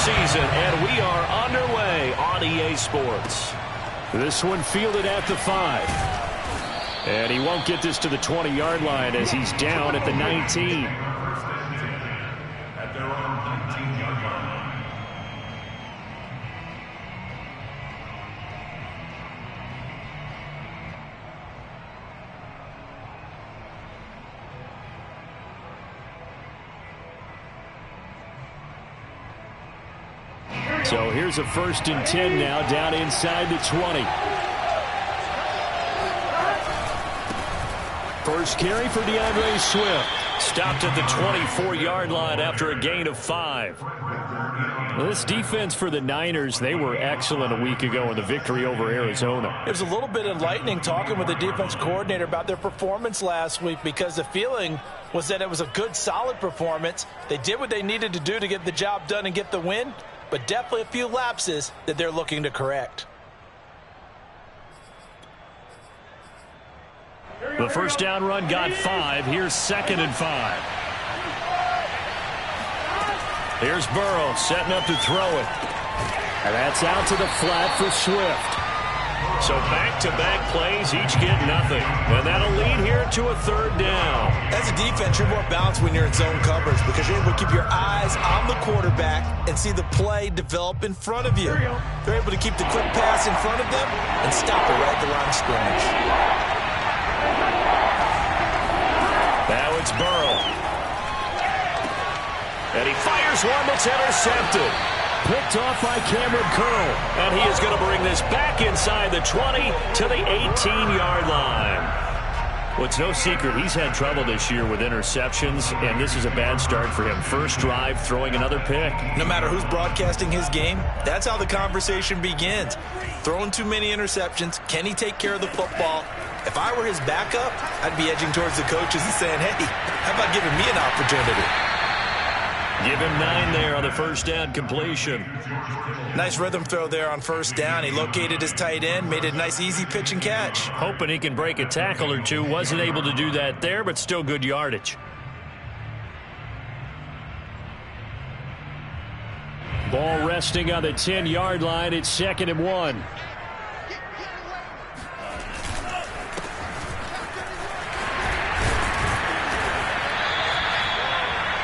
season, and we are underway on EA Sports. This one fielded at the 5. And he won't get this to the 20-yard line as he's down at the 19. At their own 19-yard line. So here's a 1st and 10 now, down inside the 20. First carry for DeAndre Swift. Stopped at the 24-yard line after a gain of 5. Well, this defense for the Niners, they were excellent a week ago in the victory over Arizona. It was a little bit enlightening talking with the defense coordinator about their performance last week, because the feeling was that it was a good, solid performance. They did what they needed to do to get the job done and get the win, but definitely a few lapses that they're looking to correct. The first down run got 5. Here's 2nd and 5. Here's Burrow setting up to throw it. And that's out to the flat for Swift. So back-to-back plays, each get nothing. And that'll lead here to a 3rd down. As a defense, you're more balanced when you're in zone coverage, because you're able to keep your eyes on the quarterback and see the play develop in front of you. They're able to keep the quick pass in front of them and stop it right at the line of scrimmage. Now it's Burrow. And he fires one that's intercepted. Picked off by Cameron Curl. And he is going to bring this back inside the 20 to the 18-yard line. Well, it's no secret he's had trouble this year with interceptions, and this is a bad start for him. First drive, throwing another pick. No matter who's broadcasting his game, that's how the conversation begins. Throwing too many interceptions, can he take care of the football? If I were his backup, I'd be edging towards the coaches and saying, hey, how about giving me an opportunity? Give him 9 there on the first down completion. Nice rhythm throw there on first down. He located his tight end, made it a nice easy pitch and catch. Hoping he can break a tackle or two. Wasn't able to do that there, but still good yardage. Ball resting on the 10-yard line. It's 2nd and 1.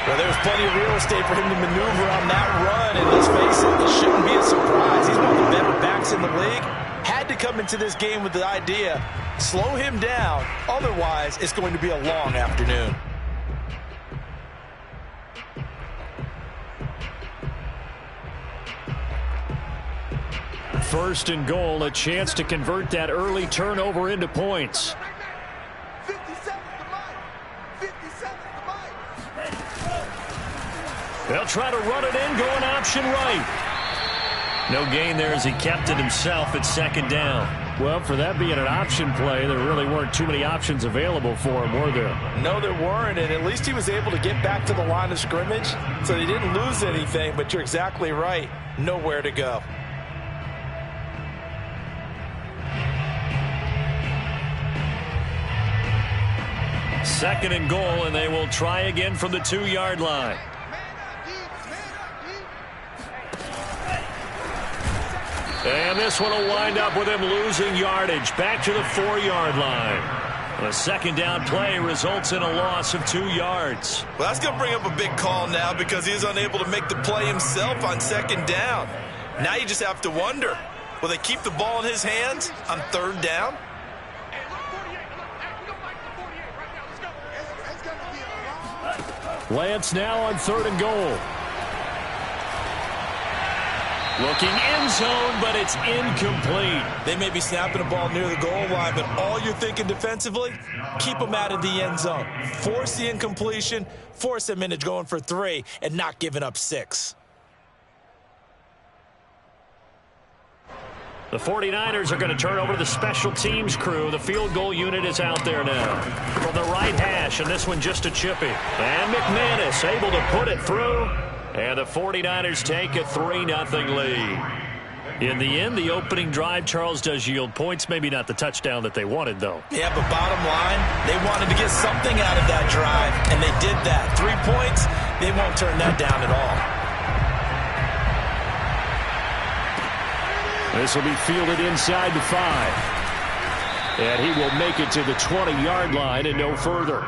Well, there was plenty of real estate for him to maneuver on that run, and let's face it, it shouldn't be a surprise. He's one of the better backs in the league. Had to come into this game with the idea, slow him down, otherwise it's going to be a long afternoon. First and goal, a chance to convert that early turnover into points. They'll try to run it in, going option right. No gain there as he kept it himself at 2nd down. Well, for that being an option play, there really weren't too many options available for him, were there? No, there weren't, and at least he was able to get back to the line of scrimmage, so they didn't lose anything, but you're exactly right. Nowhere to go. Second and goal, and they will try again from the 2-yard line. And this one will wind up with him losing yardage. Back to the 4-yard line. A second down play results in a loss of 2 yards. Well, that's going to bring up a big call now, because he is unable to make the play himself on 2nd down. Now you just have to wonder, will they keep the ball in his hands on 3rd down? Lance now on 3rd and goal. Looking end zone, but it's incomplete. They may be snapping a ball near the goal line, but all you're thinking defensively, keep them out of the end zone. Force the incompletion, force them into going for 3, and not giving up 6. The 49ers are going to turn over to the special teams crew. The field goal unit is out there now. From the right hash, and this one just a chippy. And McManus able to put it through. And the 49ers take a 3-0 lead. In the end, the opening drive, Charles, does yield points. Maybe not the touchdown that they wanted, though. Yeah, but bottom line, they wanted to get something out of that drive, and they did that. 3 points, they won't turn that down at all. This will be fielded inside the 5. And he will make it to the 20-yard line and no further.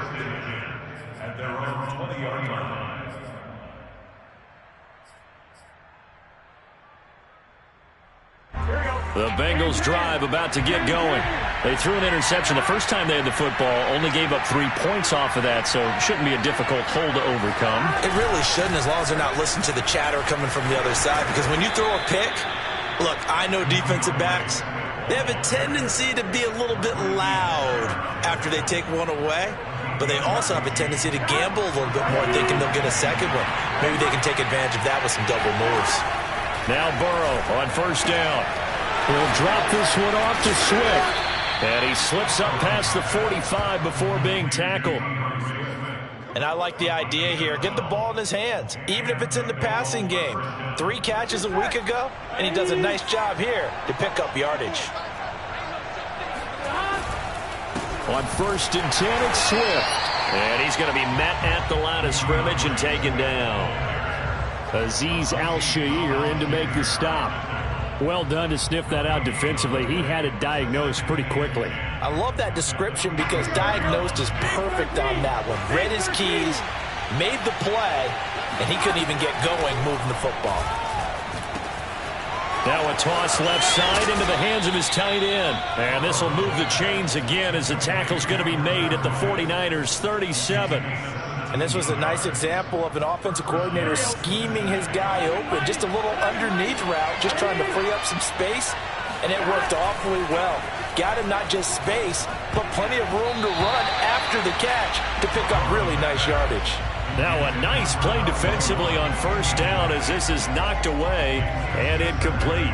At their own 20-yard line. The Bengals drive about to get going. They threw an interception the first time they had the football, only gave up 3 points off of that, so it shouldn't be a difficult hole to overcome. It really shouldn't, as long as they're not listening to the chatter coming from the other side, because when you throw a pick, look, I know defensive backs, they have a tendency to be a little bit loud after they take one away, but they also have a tendency to gamble a little bit more, thinking they'll get a second one. Maybe they can take advantage of that with some double moves. Now Burrow on first down. He'll drop this one off to Swift. And he slips up past the 45 before being tackled. And I like the idea here. Get the ball in his hands, even if it's in the passing game. 3 catches a week ago, and he does a nice job here to pick up yardage. On 1st and 10, it's Swift. And he's going to be met at the line of scrimmage and taken down. Azeez Al-Shaair in to make the stop. Well done to sniff that out defensively. He had it diagnosed pretty quickly. I love that description because diagnosed is perfect on that one. Read his keys, made the play, and he couldn't even get going moving the football. Now a toss left side into the hands of his tight end. And this will move the chains again as the tackle's going to be made at the 49ers 37. And this was a nice example of an offensive coordinator scheming his guy open. Just a little underneath route, just trying to free up some space, and it worked awfully well. Got him not just space, but plenty of room to run after the catch to pick up really nice yardage. Now a nice play defensively on first down as this is knocked away and incomplete.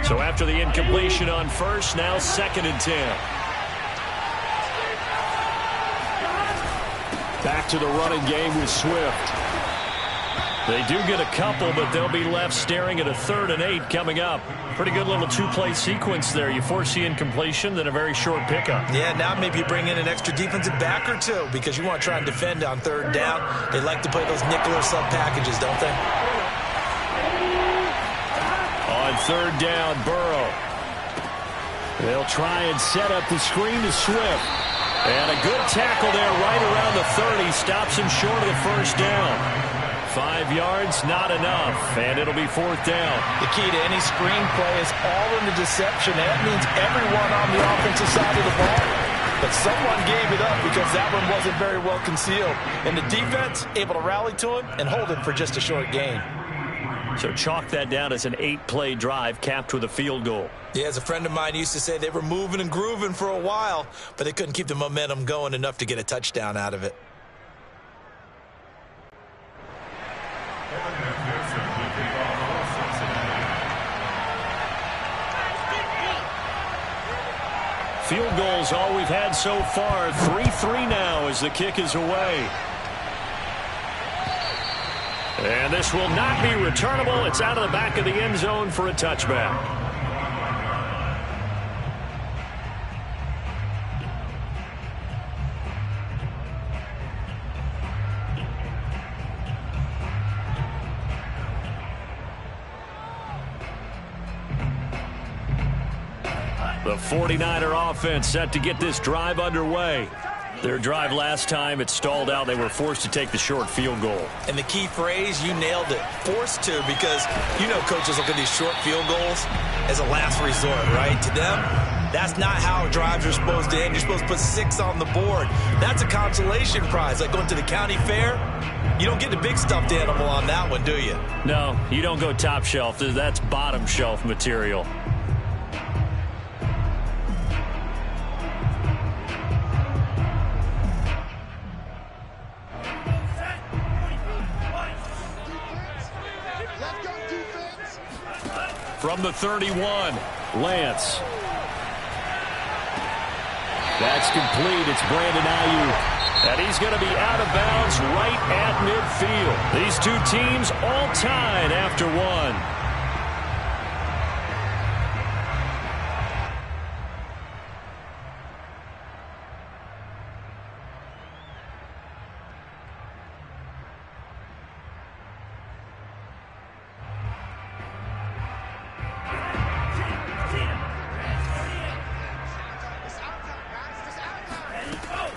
So after the incompletion on first, now 2nd and 10. Back to the running game with Swift. They do get a couple, but they'll be left staring at a 3rd and 8 coming up. Pretty good little 2-play sequence there. You force the incompletion, then a very short pickup. Yeah, now maybe you bring in an extra defensive back or 2 because you want to try and defend on 3rd down. They like to play those nickel or sub packages, don't they? On 3rd down, Burrow. They'll try and set up the screen to Swift. And a good tackle there right around the 30. Stops him short of the first down. 5 yards, not enough. And it'll be 4th down. The key to any screen play is all in the deception. That means everyone on the offensive side of the ball. But someone gave it up because that one wasn't very well concealed. And the defense able to rally to him and hold it for just a short gain. So chalk that down as an 8-play drive capped with a field goal. Yeah, as a friend of mine used to say, they were moving and grooving for a while, but they couldn't keep the momentum going enough to get a touchdown out of it. Field goals all we've had so far. 3-3 now as the kick is away. And this will not be returnable. It's out of the back of the end zone for a touchback. The 49er offense set to get this drive underway. Their drive last time, it stalled out. They were forced to take the short field goal. And the key phrase, you nailed it, forced to, because you know coaches look at these short field goals as a last resort, right? To them, that's not how drives are supposed to end. You're supposed to put 6 on the board. That's a consolation prize, like going to the county fair. You don't get the big stuffed animal on that one, do you? No, you don't go top shelf. That's bottom shelf material. From the 31, Lance. That's complete. It's Brandon Ayuk. And he's going to be out of bounds right at midfield. These two teams all tied after one.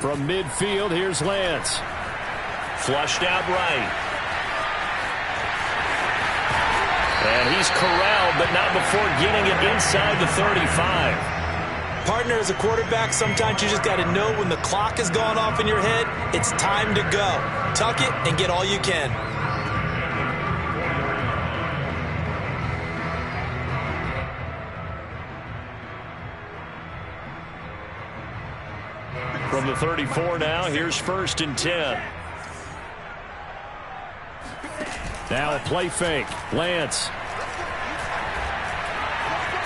From midfield, here's Lance. Flushed out right. And he's corralled, but not before getting it inside the 35. Partner, as a quarterback, sometimes you just got to know when the clock has gone off in your head, it's time to go. Tuck it and get all you can. From the 34 now, here's 1st and 10. Now a play fake. Lance.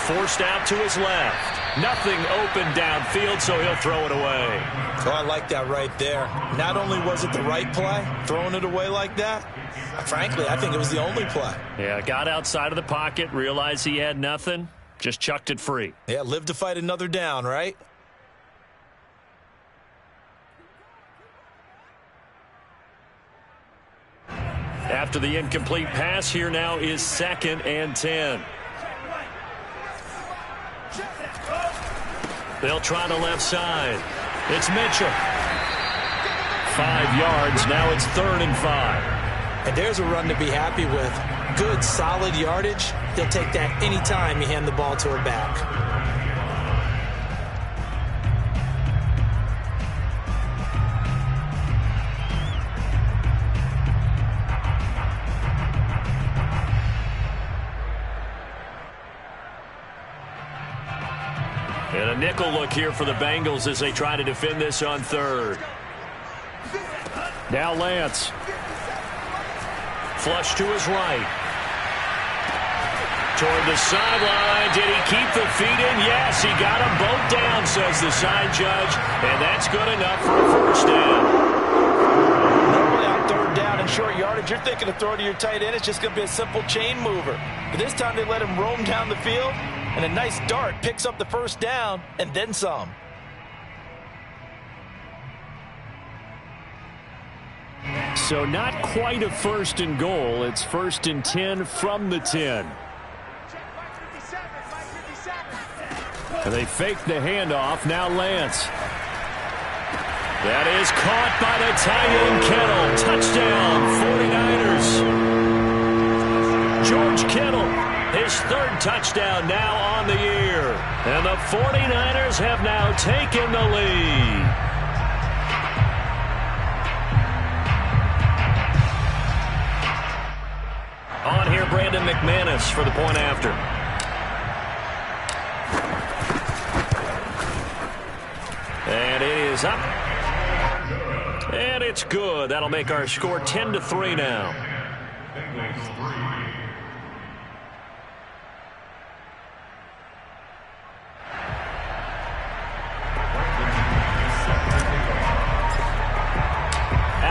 Forced out to his left. Nothing open downfield, so he'll throw it away. Oh, I like that right there. Not only was it the right play, throwing it away like that, frankly, I think it was the only play. Yeah, got outside of the pocket, realized he had nothing, just chucked it free. Yeah, live to fight another down, right? After the incomplete pass, here now is 2nd and 10. They'll try the left side. It's Mitchell. 5 yards. Now it's 3rd and 5. And there's a run to be happy with. Good, solid yardage. He'll take that anytime you hand the ball to her back. And a nickel look here for the Bengals as they try to defend this on 3rd. Now Lance. Flush to his right. Toward the sideline. Did he keep the feet in? Yes, he got them both down, says the side judge. And that's good enough for a 1st down. Normally on 3rd down and short yardage, you're thinking of throwing to your tight end. It's just going to be a simple chain mover. But this time they let him roam down the field. And a nice dart picks up the 1st down and then some. So not quite a 1st and goal. It's 1st and 10 from the 10. And they fake the handoff. Now Lance. That is caught by the tight end Kittle. Touchdown, 49ers. George Kittle. His 3rd touchdown now on the year. And the 49ers have now taken the lead. On here, Brandon McManus for the point after. And it is up. And it's good. That'll make our score 10-3 now.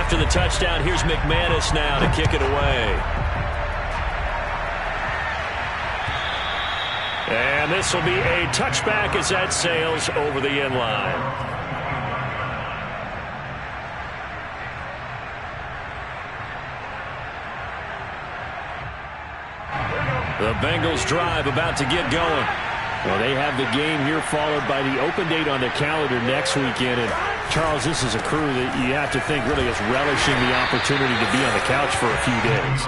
After the touchdown, here's McManus now to kick it away. And this will be a touchback as that sails over the end line. The Bengals drive about to get going. Well, they have the game here followed by the open date on the calendar next weekend. And, Charles, this is a crew that you have to think really is relishing the opportunity to be on the couch for a few days.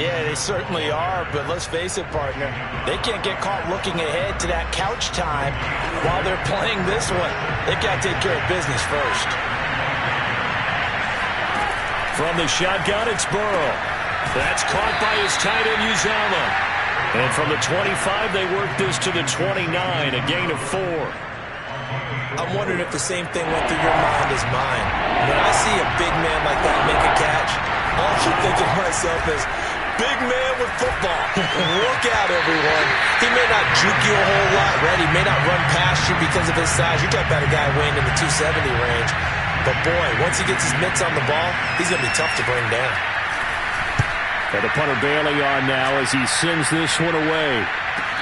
Yeah, they certainly are, but let's face it, partner. They can't get caught looking ahead to that couch time while they're playing this one. They've got to take care of business first. From the shotgun, it's Burrow. That's caught by his tight end, Uzomah. And from the 25, they work this to the 29, a gain of 4. I'm wondering if the same thing went through your mind as mine. When I see a big man like that make a catch, all I keep thinking to myself is, big man with football. Look out, everyone. He may not juke you a whole lot, right? He may not run past you because of his size. You're talking about a guy weighing in the 270 range. But, boy, once he gets his mitts on the ball, he's going to be tough to bring down. And the punter Bailey on now as he sends this one away.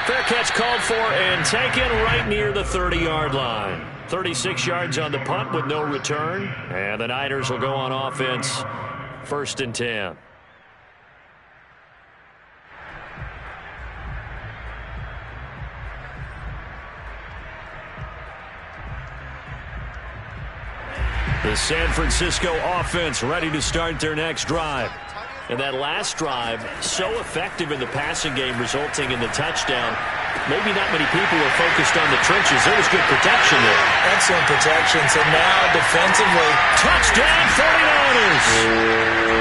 Fair catch called for and taken right near the 30-yard line. 36 yards on the punt with no return. And the Niners will go on offense 1st and 10. The San Francisco offense ready to start their next drive. And that last drive, so effective in the passing game, resulting in the touchdown. Maybe not many people were focused on the trenches. There was good protection there. Excellent protection. So now defensively, touchdown 49ers!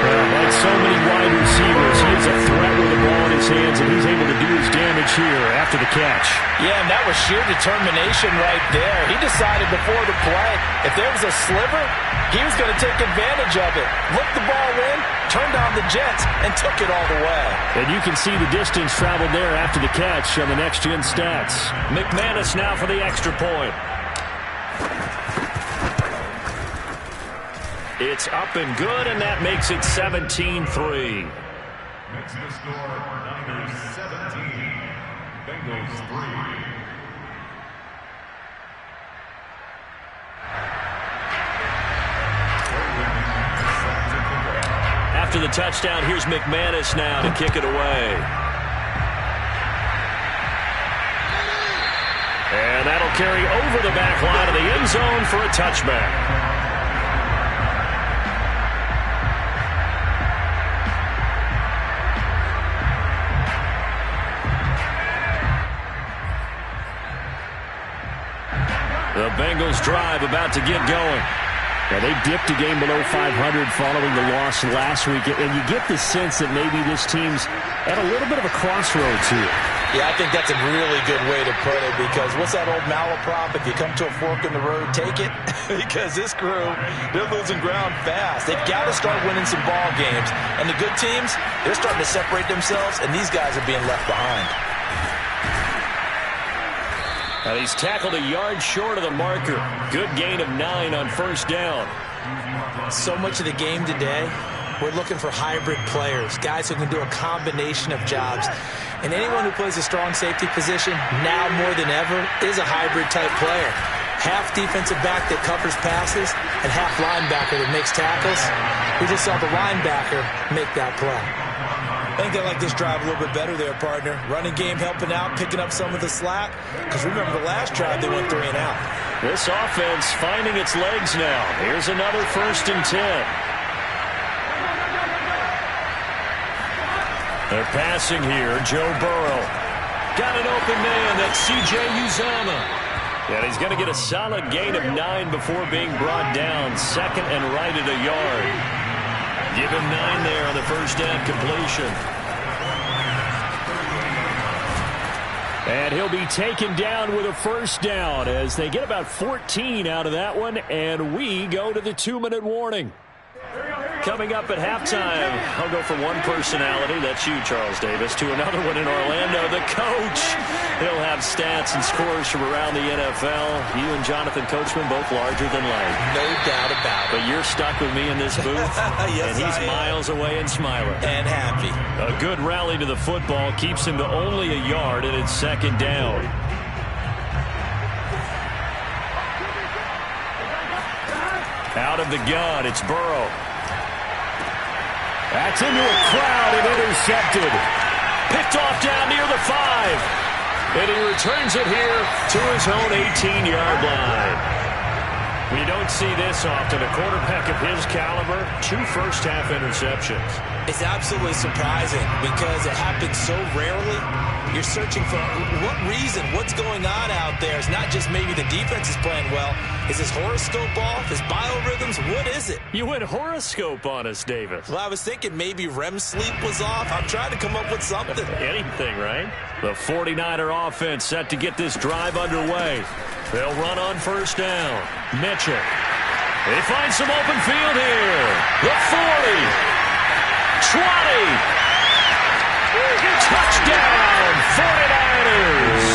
Well, like so many wide receivers, he is a threat with the ball in his hands, and he's able to do his damage here after the catch. Yeah, and that was sheer determination right there. He decided before the play, if there was a sliver, he was going to take advantage of it. Looked the ball in, turned on the jets, and took it all the way. And you can see the distance traveled there after the catch on the next-gen stats. McManus now for the extra point. It's up and good, and that makes it 17-3. Makes the score Niners 17, Bengals 3. After the touchdown, here's McManus now to kick it away. And that'll carry over the back line of the end zone for a touchback. The Bengals drive about to get going. Yeah, they dipped a game below 500 following the loss last week, and you get the sense that maybe this team's at a little bit of a crossroads here. Yeah, I think that's a really good way to put it, because what's that old malaprop? If you come to a fork in the road, take it. Because this crew, they're losing ground fast. They've got to start winning some ball games. And the good teams, they're starting to separate themselves, and these guys are being left behind. And he's tackled a yard short of the marker. Good gain of 9 on first down. So much of the game today, we're looking for hybrid players, guys who can do a combination of jobs. And anyone who plays a strong safety position, now more than ever, is a hybrid-type player. Half defensive back that covers passes, and half linebacker that makes tackles. We just saw the linebacker make that play. I think they like this drive a little bit better there, partner. Running game helping out, picking up some of the slack. Because remember the last drive, they went 3 and out. This offense finding its legs now. Here's another 1st and 10. They're passing here. Joe Burrow. Got an open man. That's C.J. Uzomah. And he's going to get a solid gain of 9 before being brought down. 2nd and right at a yard. Give him 9 there on the first down completion. And he'll be taken down with a first down as they get about 14 out of that one, and we go to the 2-minute warning. Coming up at halftime, I'll go from one personality, that's you, Charles Davis, to another one in Orlando, the coach. He'll have stats and scores from around the NFL. You and Jonathan Coachman both larger than life. No doubt about it. But you're stuck with me in this booth, yes, and he's miles away and smiling. And happy. A good rally to the football keeps him to only a yard, and it's 2nd down. Out of the gun, it's Burrow. That's into a crowd and intercepted. Picked off down near the 5. And he returns it here to his own 18-yard line. We don't see this often. A quarterback of his caliber, 2 first-half interceptions. It's absolutely surprising because it happens so rarely. You're searching for what reason, what's going on out there. It's not just maybe the defense is playing well. Is his horoscope off? His biorhythms? What is it? You went horoscope on us, Davis. Well, I was thinking maybe REM sleep was off. I'm trying to come up with something. Anything, right? The 49er offense set to get this drive underway. They'll run on first down. Mitchell. They find some open field here. The 40. 20. Touchdown, 49ers.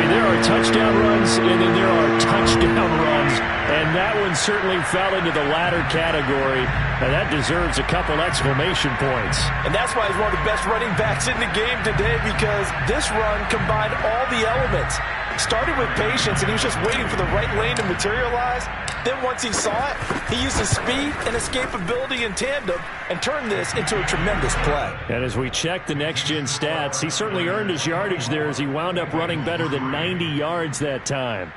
There are touchdown runs, and then there are touchdown runs, and that one certainly fell into the latter category. Now, that deserves a couple exclamation points. And that's why he's one of the best running backs in the game today, because this run combined all the elements. Started with patience, and he was just waiting for the right lane to materialize. Then once he saw it, he used his speed and escapability in tandem and turned this into a tremendous play. And as we check the next-gen stats, he certainly earned his yardage there as he wound up running better than 90 yards that time.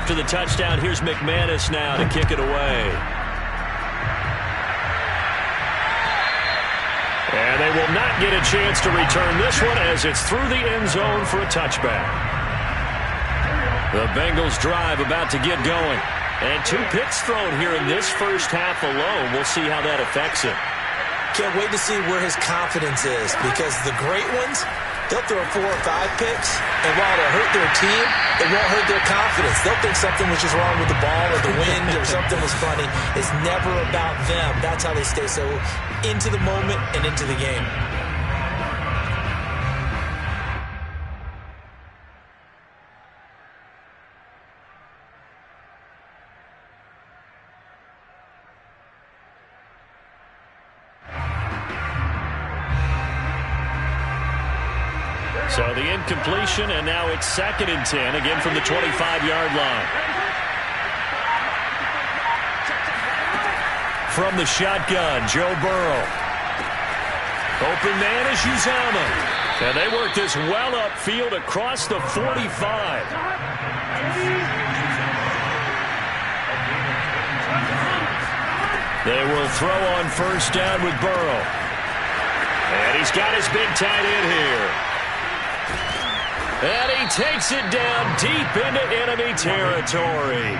after the touchdown. Here's McManus now to kick it away. And they will not get a chance to return this one as it's through the end zone for a touchback. The Bengals drive about to get going. And 2 picks thrown here in this first half alone. We'll see how that affects him. Can't wait to see where his confidence is, because the great ones, they'll throw 4 or 5 picks, and while it'll hurt their team, it won't hurt their confidence. They'll think something was just wrong with the ball or the wind or something was funny. It's never about them. That's how they stay so into the moment and into the game. So the incompletion, and now it's 2nd and 10, again from the 25-yard line. From the shotgun, Joe Burrow. Open man is Uzama. And they work this well upfield across the 45. They will throw on first down with Burrow. And he's got his big tight end here. And he takes it down deep into enemy territory.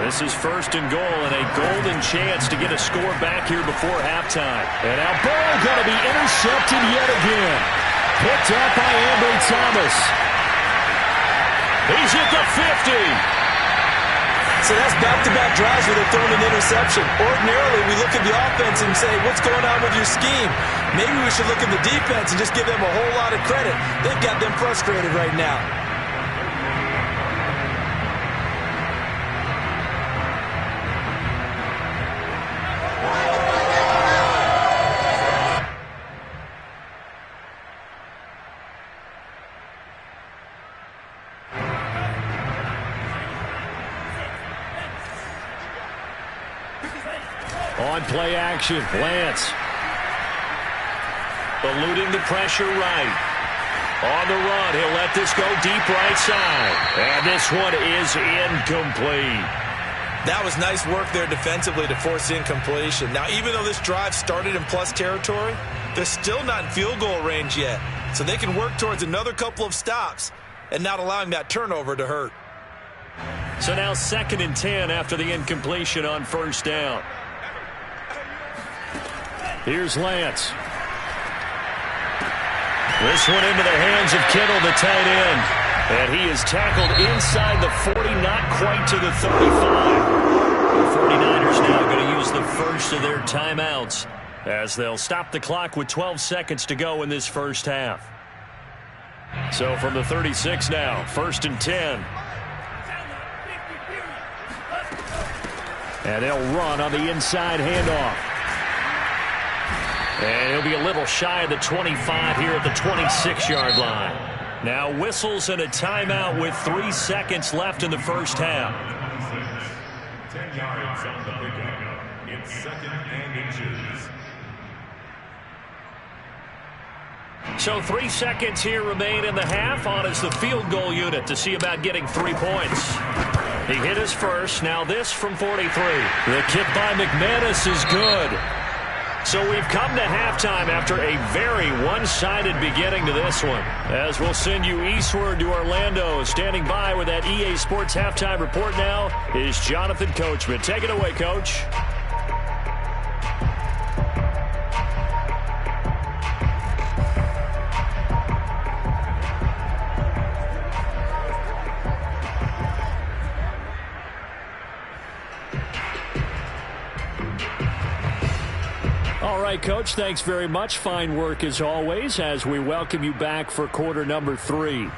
This is 1st and goal, and a golden chance to get a score back here before halftime. And now Burrow going to be intercepted yet again. Picked up by Ambry Thomas. He's at the 50. So that's back-to-back drives where they're throwing an interception. Ordinarily, we look at the offense and say, what's going on with your scheme? Maybe we should look at the defense and just give them a whole lot of credit. They've got them frustrated right now. On play action, Lance. Eluding the pressure right. On the run, he'll let this go deep right side. And this one is incomplete. That was nice work there defensively to force incompletion. Now, even though this drive started in plus territory, they're still not in field goal range yet. So they can work towards another couple of stops and not allowing that turnover to hurt. So now 2nd and 10 after the incompletion on first down. Here's Lance. This one into the hands of Kittle, the tight end. And he is tackled inside the 40, not quite to the 35. The 49ers now going to use the first of their timeouts as they'll stop the clock with 12 seconds to go in this first half. So from the 36 now, 1st and 10. And they'll run on the inside handoff. And he'll be a little shy of the 25 here at the 26-yard line. Now whistles and a timeout with 3 seconds left in the first half. 10 yards on the pickup. It's 2nd and inches. So 3 seconds here remain in the half. On is the field goal unit to see about getting 3 points. He hit his first. Now this from 43. The kick by McManus is good. So we've come to halftime after a very one-sided beginning to this one. As we'll send you eastward to Orlando. Standing by with that EA Sports halftime report now is Jonathan Coachman. Take it away, Coach. All right, Coach, thanks very much. Fine work as always as we welcome you back for quarter number 3.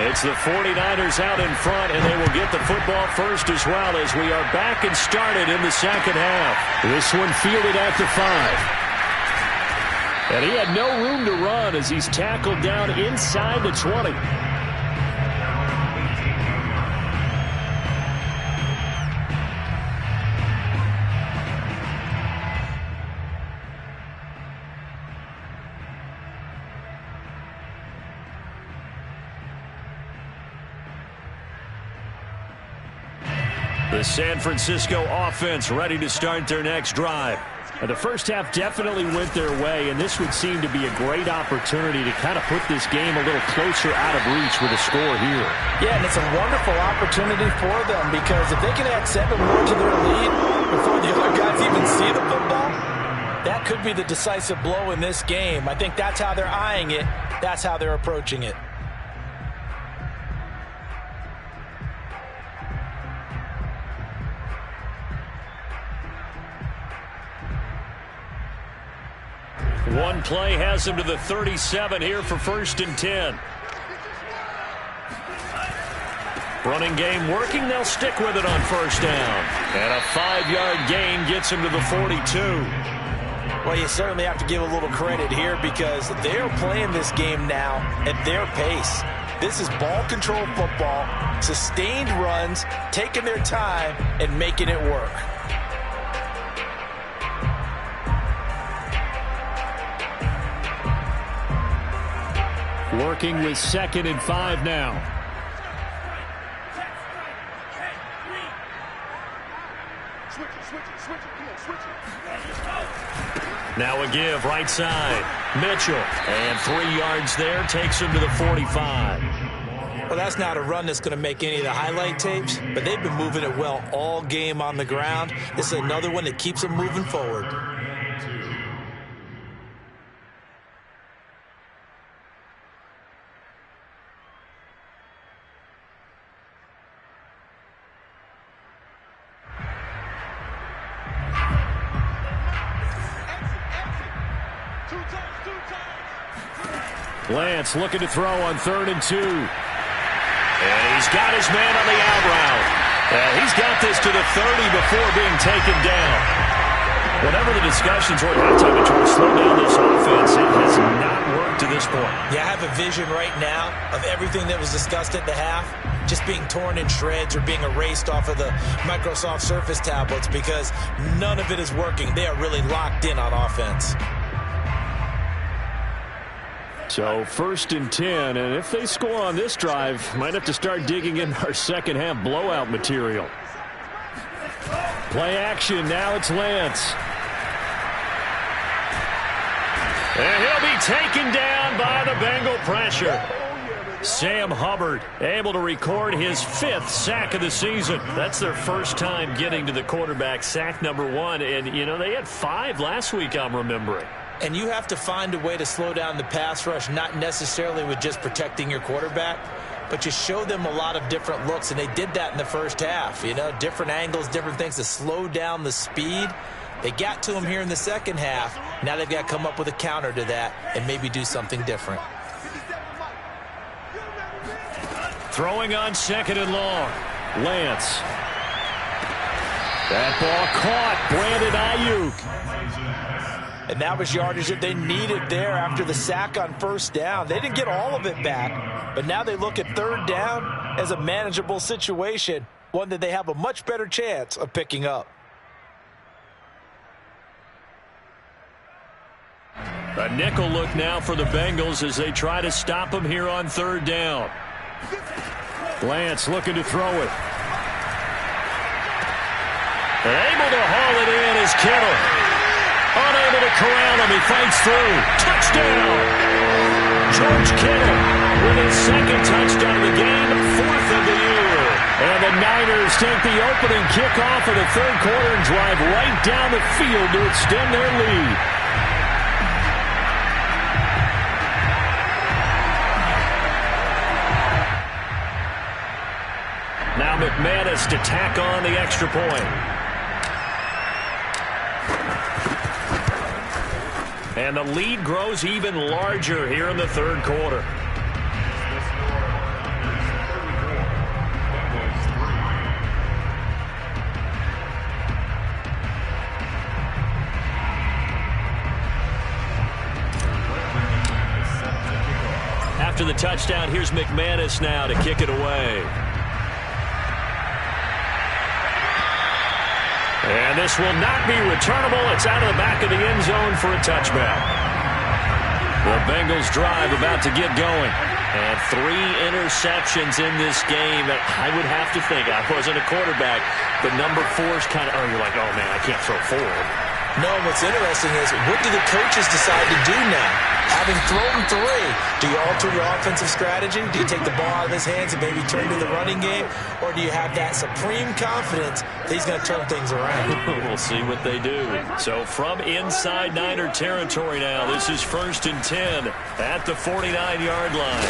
It's the 49ers out in front, and they will get the football first as well as we are back and started in the second half. This one fielded at the 5. And he had no room to run as he's tackled down inside the 20. The San Francisco offense ready to start their next drive. The first half definitely went their way, and this would seem to be a great opportunity to kind of put this game a little closer out of reach with a score here. Yeah, and it's a wonderful opportunity for them because if they can add 7 more to their lead before the other guys even see the football, that could be the decisive blow in this game. I think that's how they're eyeing it. That's how they're approaching it. One play has him to the 37 here for 1st and 10. Running game working. They'll stick with it on 1st down. And a 5-yard gain gets him to the 42. Well, you certainly have to give a little credit here because they're playing this game now at their pace. This is ball control football, sustained runs, taking their time and making it work. Working with 2nd and 5 now. Now a give right side. Mitchell. And 3 yards there takes him to the 45. Well, that's not a run that's going to make any of the highlight tapes, but they've been moving it well all game on the ground. This is another one that keeps them moving forward. Lance looking to throw on 3rd and 2. And he's got his man on the out route. He's got this to the 30 before being taken down. Whatever the discussions were at halftime to try to slow down this offense, it has not worked to this point. Yeah, I have a vision right now of everything that was discussed at the half just being torn in shreds or being erased off of the Microsoft Surface tablets because none of it is working. They are really locked in on offense. So 1st and 10, and if they score on this drive, might have to start digging in our second half blowout material. Play action, now it's Lance. And he'll be taken down by the Bengal pressure. Sam Hubbard able to record his 5th sack of the season. That's their first time getting to the quarterback, sack number 1. And, you know, they had 5 last week, I'm remembering. And you have to find a way to slow down the pass rush, not necessarily with just protecting your quarterback, but you show them a lot of different looks, and they did that in the first half. You know, different angles, different things to slow down the speed. They got to him here in the second half. Now they've got to come up with a counter to that and maybe do something different. Throwing on 2nd and long. Lance. That ball caught. Brandon Ayuk. And that was yardage that they needed there after the sack on 1st down. They didn't get all of it back, but now they look at 3rd down as a manageable situation, one that they have a much better chance of picking up. A nickel look now for the Bengals as they try to stop him here on 3rd down. Lance looking to throw it. Able to haul it in is Kittle. Unable to corral him. He fights through. Touchdown! George Kittle with his 2nd touchdown of the game, 4th of the year. And the Niners take the opening kickoff of the 3rd quarter and drive right down the field to extend their lead. Now McManus to tack on the extra point. And the lead grows even larger here in the 3rd quarter. After the touchdown, here's McManus now to kick it away. And this will not be returnable. It's out of the back of the end zone for a touchback. The Bengals drive about to get going. And 3 interceptions in this game. I would have to think, I wasn't a quarterback, but number 4 is kind of, you're like, oh, man, I can't throw forward. No, what's interesting is, what do the coaches decide to do now? Having thrown 3, do you alter your offensive strategy? Do you take the ball out of his hands and maybe turn to the running game? Or do you have that supreme confidence that he's going to turn things around? We'll see what they do. So from inside Niner territory now, this is 1st and 10 at the 49-yard line.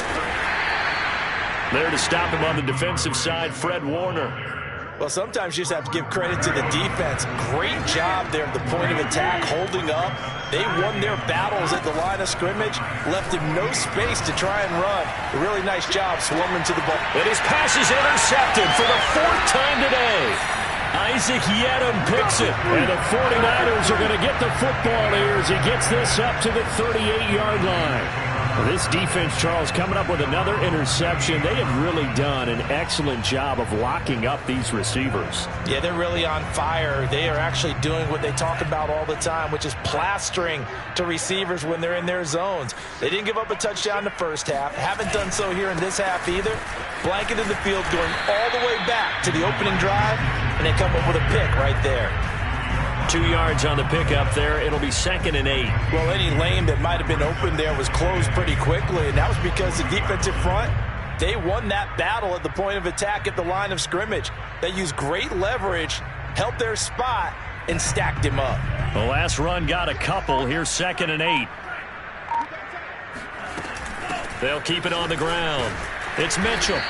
There to stop him on the defensive side, Fred Warner. Well, sometimes you just have to give credit to the defense. Great job there at the point of attack, holding up. They won their battles at the line of scrimmage, left him no space to try and run. A really nice job swarming to the ball. And his pass is intercepted for the 4th time today. Isaac Yedem picks it, and the 49ers are going to get the football here as he gets this up to the 38-yard line. This defense, Charles, coming up with another interception. They have really done an excellent job of locking up these receivers. Yeah, they're really on fire. They are actually doing what they talk about all the time, which is plastering to receivers when they're in their zones. They didn't give up a touchdown in the first half. Haven't done so here in this half either. Blanketed the field, going all the way back to the opening drive, and they come up with a pick right there. 2 yards on the pickup there. It'll be 2nd and 8. Well, any lane that might have been open there was closed pretty quickly, and that was because the defensive front, they won that battle at the point of attack at the line of scrimmage. They used great leverage, held their spot, and stacked him up. The last run got a couple. Here's 2nd and 8. They'll keep it on the ground. It's Mitchell.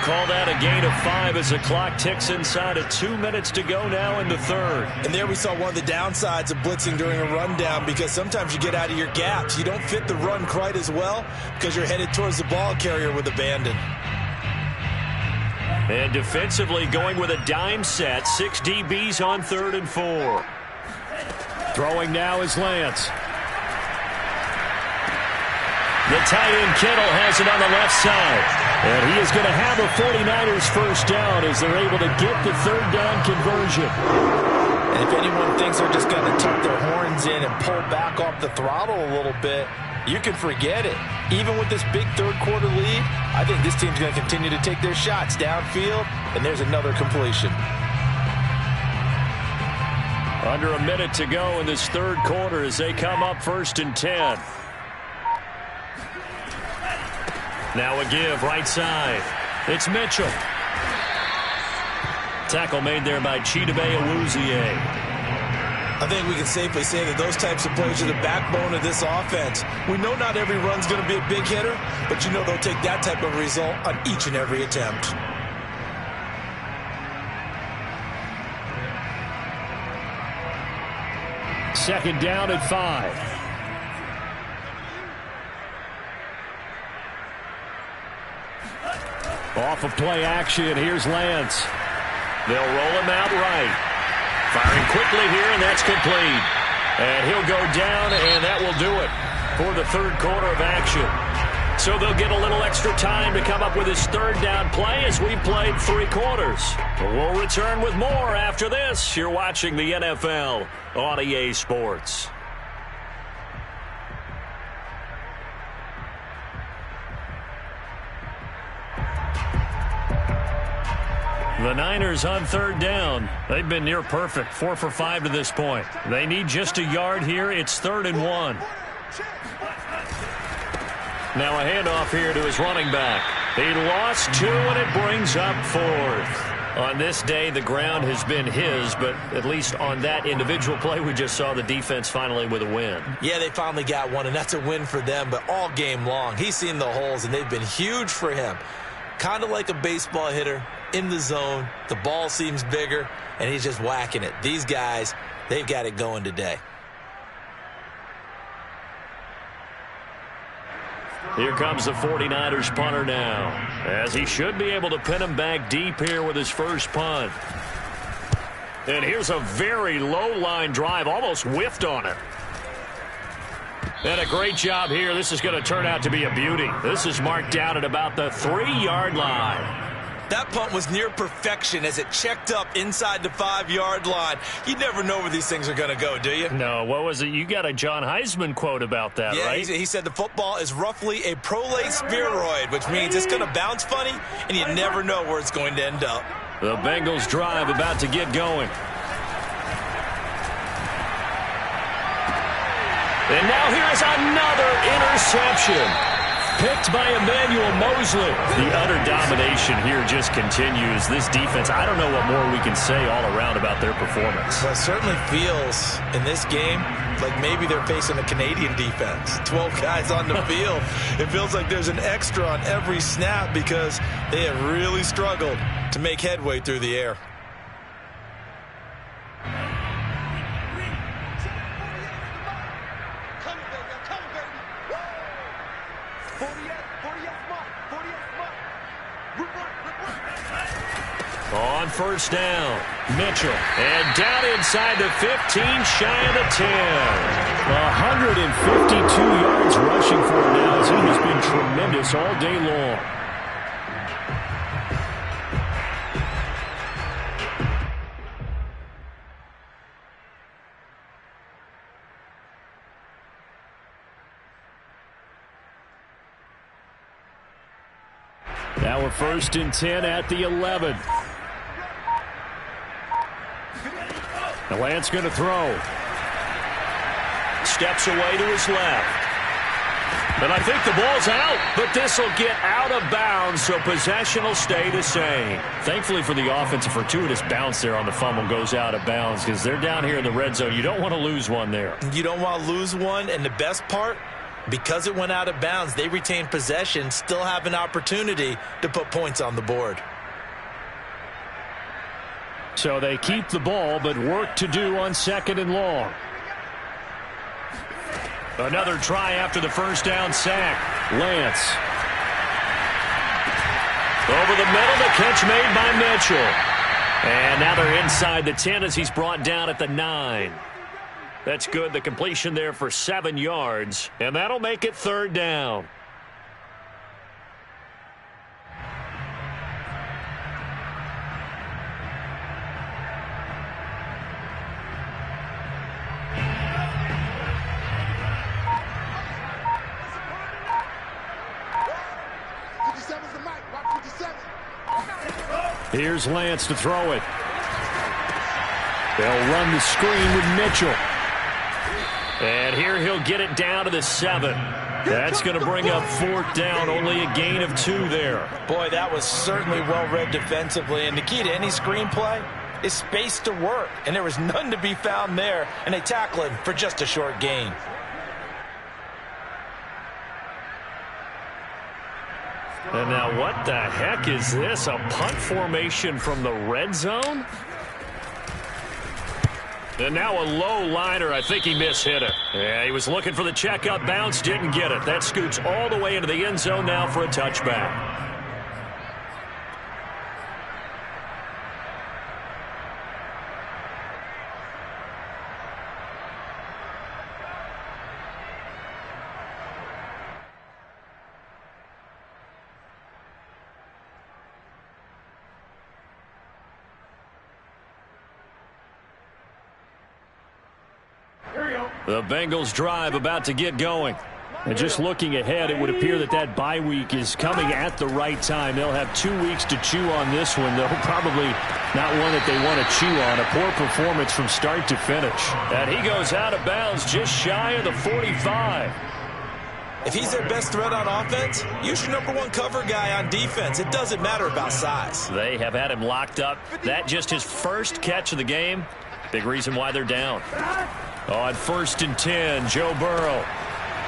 Call that a gain of 5 as the clock ticks inside of 2 minutes to go now in the 3rd. And there we saw one of the downsides of blitzing during a rundown, because sometimes you get out of your gaps. You don't fit the run quite as well because you're headed towards the ball carrier with abandon. And defensively going with a dime set. 6 DBs on 3rd and 4. Throwing now is Lance. The tight end Kittle has it on the left side. And he is going to have a 49ers first down as they're able to get the 3rd down conversion. And if anyone thinks they're just going to tuck their horns in and pull back off the throttle a little bit, you can forget it. Even with this big 3rd quarter lead, I think this team's going to continue to take their shots downfield, and there's another completion. Under a minute to go in this 3rd quarter as they come up 1st and 10. Now a give right side. It's Mitchell. Tackle made there by Chidobe Awuzie. I think we can safely say that those types of plays are the backbone of this offense. We know not every run's going to be a big hitter, but you know they'll take that type of result on each and every attempt. Second down at 5. Off of play action, here's Lance. They'll roll him out right. Firing quickly here, and that's complete. And he'll go down, and that will do it for the 3rd quarter of action. So they'll get a little extra time to come up with his 3rd down play as we played 3 quarters. We'll return with more after this. You're watching the NFL on EA Sports. The Niners on 3rd down. They've been near perfect, 4 for 5 to this point. They need just a yard here. It's 3rd and 1. Now a handoff here to his running back. He lost 2, and it brings up 4th. On this day, the ground has been his, but at least on that individual play, we just saw the defense finally with a win. Yeah, they finally got one, and that's a win for them, but all game long, he's seen the holes, and they've been huge for him. Kind of like a baseball hitter in the zone. The ball seems bigger, and he's just whacking it. These guys, they've got it going today. Here comes the 49ers punter now, as he should be able to pin him back deep here with his first punt. And here's a very low line drive, almost whiffed on it. And a great job here. This is going to turn out to be a beauty. This is marked down at about the 3-yard line. That punt was near perfection as it checked up inside the 5-yard line. You never know where these things are going to go, do you? No, what was it? You got a John Heisman quote about that, yeah, right? He said the football is roughly a prolate spheroid, which means it's going to bounce funny, and you never know where it's going to end up. The Bengals drive about to get going. And now here's another interception. Picked by Emmanuel Mosley. The utter domination here just continues. This defense, I don't know what more we can say all around about their performance. Well, it certainly feels in this game like maybe they're facing a Canadian defense. 12 guys on the field. It feels like there's an extra on every snap because they have really struggled to make headway through the air. On first down, Mitchell. And down inside the 15, shy of the 10. 152 yards rushing for him now as he has been tremendous all day long. Now we're first and 10 at the 11. Now Lance going to throw. Steps away to his left. And I think the ball's out, but this will get out of bounds, so possession will stay the same. Thankfully for the offense, a fortuitous bounce there on the fumble goes out of bounds because they're down here in the red zone. You don't want to lose one there. You don't want to lose one, and the best part, because it went out of bounds, they retain possession, still have an opportunity to put points on the board. So they keep the ball, but work to do on second and long. Another try after the first down sack. Lance. Over the middle, the catch made by Mitchell. And now they're inside the 10 as he's brought down at the 9. That's good. The completion there for 7 yards. And that'll make it third down. Here's Lance to throw it. They'll run the screen with Mitchell. And here he'll get it down to the 7. That's going to bring up fourth down. Only a gain of 2 there. Boy, that was certainly well read defensively. And the key to any screenplay is space to work. And there was none to be found there. And they tackle him for just a short gain. And now what the heck is this? A punt formation from the red zone? And now a low liner. I think he mishit it. Yeah, he was looking for the checkup bounce, didn't get it. That scoots all the way into the end zone now for a touchback. The Bengals drive about to get going. And just looking ahead, it would appear that that bye week is coming at the right time. They'll have 2 weeks to chew on this one, though probably not one that they want to chew on. A poor performance from start to finish. And he goes out of bounds just shy of the 45. If he's their best threat on offense, use your #1 cover guy on defense. It doesn't matter about size. They have had him locked up. That just his first catch of the game. Big reason why they're down. On first and 10, Joe Burrow.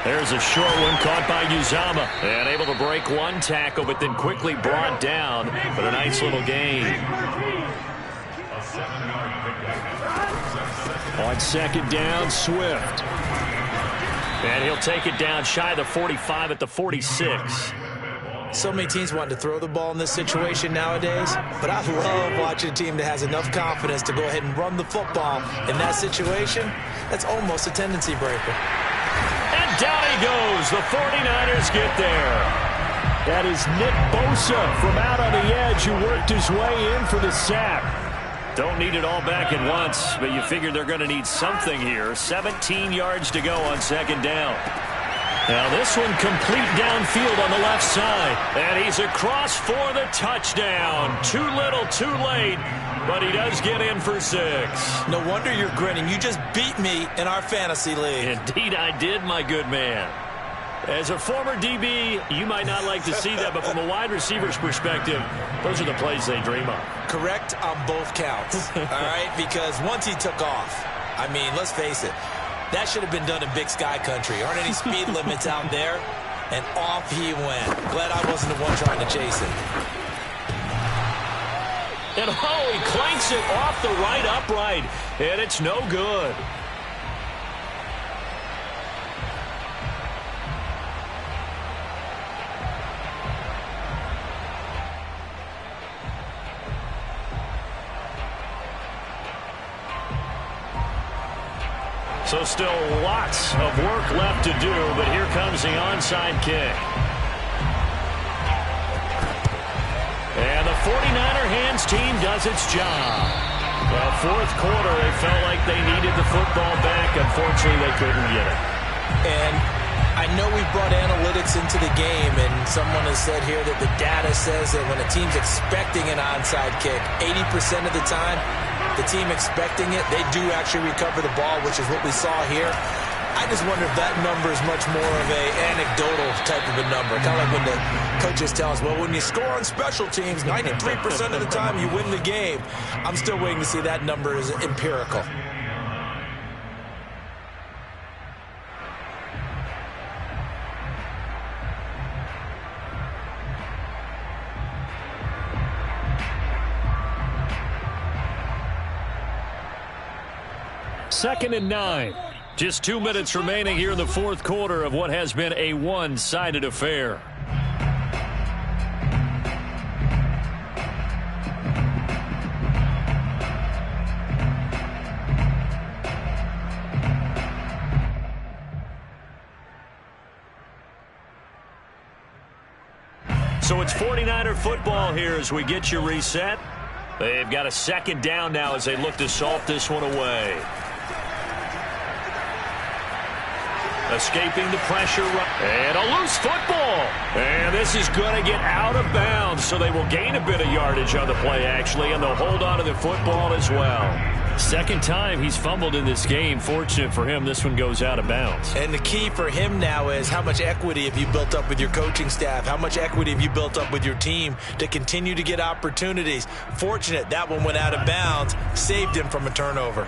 There's a short one caught by Uzama. And able to break one tackle, but then quickly brought down. But a nice little gain. On second down, Swift. And he'll take it down shy of the 45 at the 46. So many teams want to throw the ball in this situation nowadays, but I love watching a team that has enough confidence to go ahead and run the football. In that situation, that's almost a tendency breaker. And down he goes. The 49ers get there. That is Nick Bosa from out on the edge who worked his way in for the sack. Don't need it all back at once, but you figure they're going to need something here. 17 yards to go on second down. Now this one complete downfield on the left side. And he's across for the touchdown. Too little, too late, but he does get in for 6. No wonder you're grinning. You just beat me in our fantasy league. Indeed I did, my good man. As a former DB, you might not like to see that, but from a wide receiver's perspective, those are the plays they dream of. Correct on both counts, all right? Because once he took off, I mean, let's face it, that should have been done in Big Sky Country. Aren't any speed limits out there? And off he went. Glad I wasn't the one trying to chase him. And oh, he clanks it off the right upright, and it's no good. So still lots of work left to do, but here comes the onside kick. And the 49er hands team does its job. Well, fourth quarter, they felt like they needed the football back. Unfortunately, they couldn't get it. And I know we brought analytics into the game, and someone has said here that the data says that when a team's expecting an onside kick, 80% of the time, the team expecting it, they do actually recover the ball, which is what we saw here. I just wonder if that number is much more of a anecdotal type of a number. Kind of like when the coaches tell us, well, when you score on special teams, 93% of the time you win the game. I'm still waiting to see that number is empirical. Second and 9. Just 2 minutes remaining here in the fourth quarter of what has been a one-sided affair. So it's 49er football here as we get you reset. They've got a second down now as they look to salt this one away. Escaping the pressure. And a loose football. And this is going to get out of bounds, so they will gain a bit of yardage on the play, actually, and they'll hold on to the football as well. Second time he's fumbled in this game. Fortunate for him, this one goes out of bounds. And the key for him now is how much equity have you built up with your coaching staff? How much equity have you built up with your team to continue to get opportunities? Fortunate that one went out of bounds, saved him from a turnover.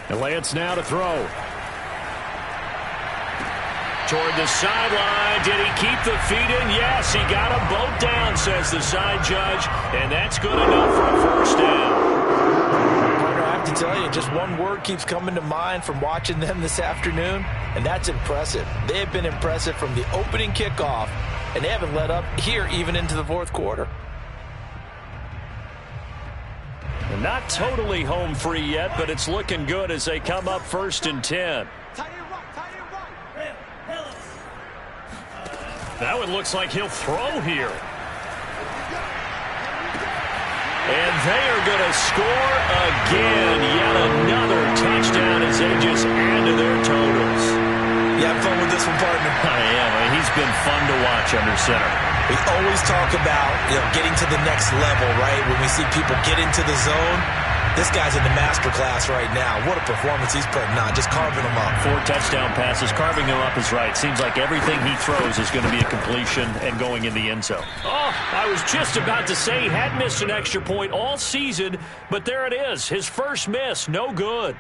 And Lance now to throw. Toward the sideline. Did he keep the feet in? Yes, he got them both down, says the side judge. And that's good enough for a first down. Partner, I have to tell you, just one word keeps coming to mind from watching them this afternoon, and that's impressive. They have been impressive from the opening kickoff, and they haven't let up here even into the fourth quarter. Not totally home free yet, but it's looking good as they come up 1st and 10. That one looks like he'll throw here. And they are going to score again. Yet another touchdown as they just add to their totals. You have fun with this one, partner? I am. He's been fun to watch under center. We always talk about, getting to the next level, right? When we see people get into the zone, this guy's in the master class right now. What a performance he's putting on, just carving them up. 4 touchdown passes, carving them up is right. Seems like everything he throws is going to be a completion and going in the end zone. Oh, I was just about to say he had missed an extra point all season, but there it is. His first miss, no good.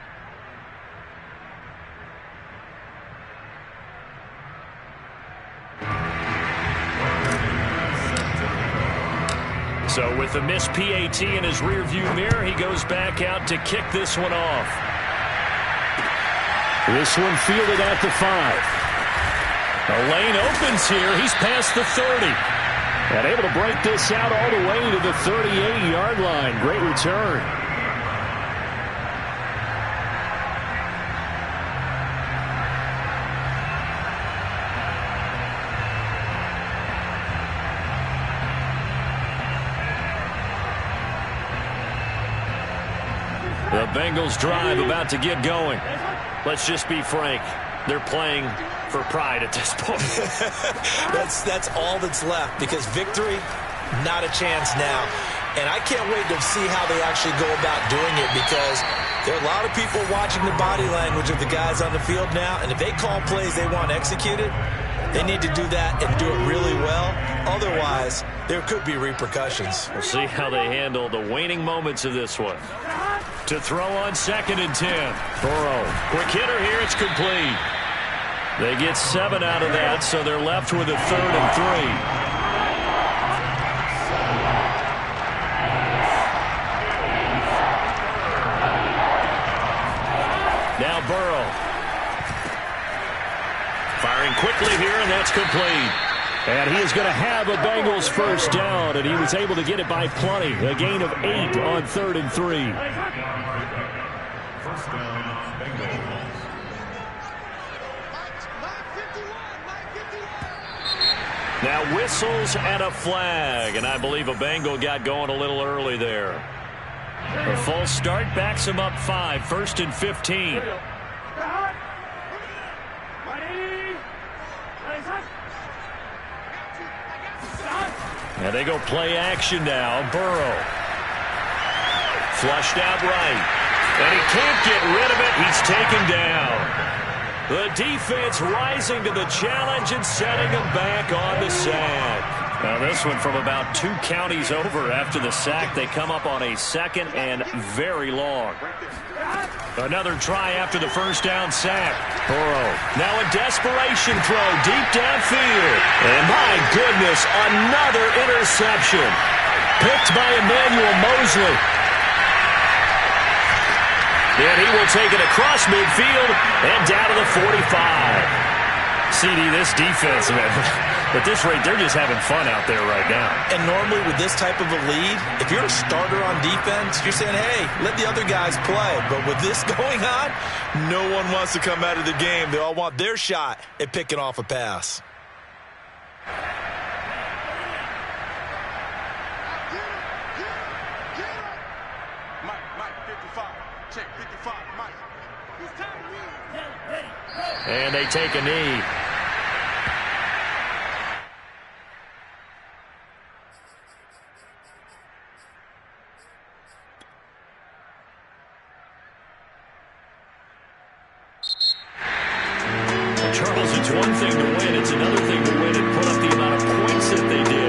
So with the missed PAT in his rearview mirror, he goes back out to kick this one off. This one fielded at the 5. A lane opens here. He's past the 30. And able to break this out all the way to the 38-yard line. Great return. The Bengals drive about to get going. Let's just be frank. They're playing for pride at this point. That's all that's left, because victory, not a chance now. And I can't wait to see how they actually go about doing it, because there are a lot of people watching the body language of the guys on the field now, and if they call plays they want executed, they need to do that and do it really well. Otherwise, there could be repercussions. We'll see how they handle the waning moments of this one. To throw on 2nd and 10. Burrow. Quick hitter here. It's complete. They get 7 out of that, so they're left with a 3rd and 3. Now Burrow. Firing quickly here, and that's complete. And he is going to have a Bengals first down, and he was able to get it by plenty. A gain of 8 on 3rd and 3. First down, Bengals. Now whistles and a flag, and I believe a Bengal got going a little early there. A false start backs him up 5, 1st and 15. And they go play action now. Burrow. Flushed out right. And he can't get rid of it. He's taken down. The defense rising to the challenge and setting him back on the sack. Now this one from about 2 counties over after the sack. They come up on a 2nd and very long. Another try after the first down sack. Burrow now a desperation throw deep downfield. And my goodness, another interception. Picked by Emmanuel Mosley. And he will take it across midfield and down to the 45. CD, this defense, man, at this rate, they're just having fun out there right now. And normally with this type of a lead, if you're a starter on defense, you're saying, hey, let the other guys play. But with this going on, no one wants to come out of the game. They all want their shot at picking off a pass. And they take a knee. Charles, it's one thing to win, it's another thing to